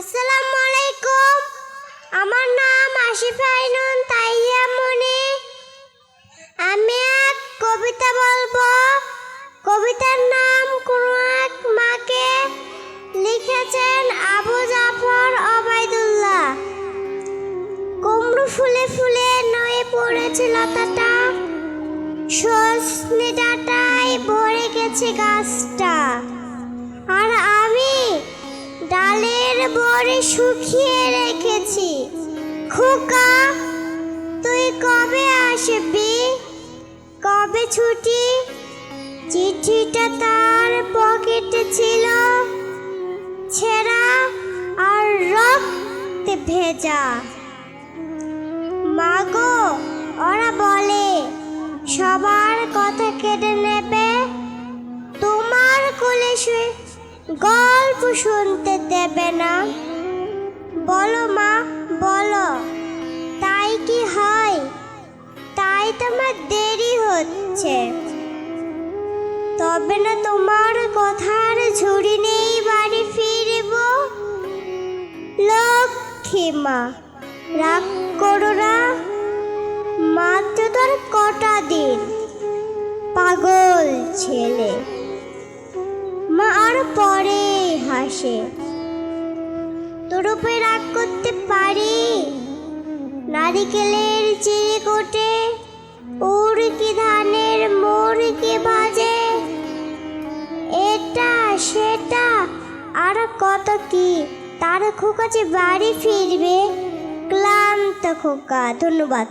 আসসালামু আলাইকুম। আমার নাম আশিফা আইনুন তাইয়া মনি। আমি এক কবিতা বলবো। কবিতার নাম কোনো এক মাকে, লিখেছেন আবু জাফর ওবায়দুল্লাহ। কুমড়ো ফুলে ফুলে নয়ে পড়েছে লতাটা, সজনে ডাঁটায় ভরে গেছে গাছটা, আর আমি ডালের বড়ে শুকিয়ে রেখেছি। খোকা, তুই কবে আসবি, কবে ছুটি? চিঠিটা তার পকেটে ছিল, ছেঁড়া আর রক্তে ভেজা। মাগো, ওরা বলে সবার কথা কেটে নেবে, তোমার কোলে শুয়ে গল্প শুনতে দেবে না। বলো মা, বলো, তাই কি হয়? তাই তোমার দেরি হচ্ছে, তবে না তোমার কথার ঝুড়ি নেই বাড়ি ফিরব। লক্ষ্মী মা, রাগ করো না, মাত্র তোর কটা দিন। পাগল ছেলে। মা আর পরে হাসে। তোর উপরে রাগ করতে পারি? নারিকেলের চিড়িকোটে উড়কি ধানের মুড়কি বাজে, এটা সেটা আর কত কি। তার খোকা যে বাড়ি ফিরবে, ক্লান্ত খোকা। ধন্যবাদ।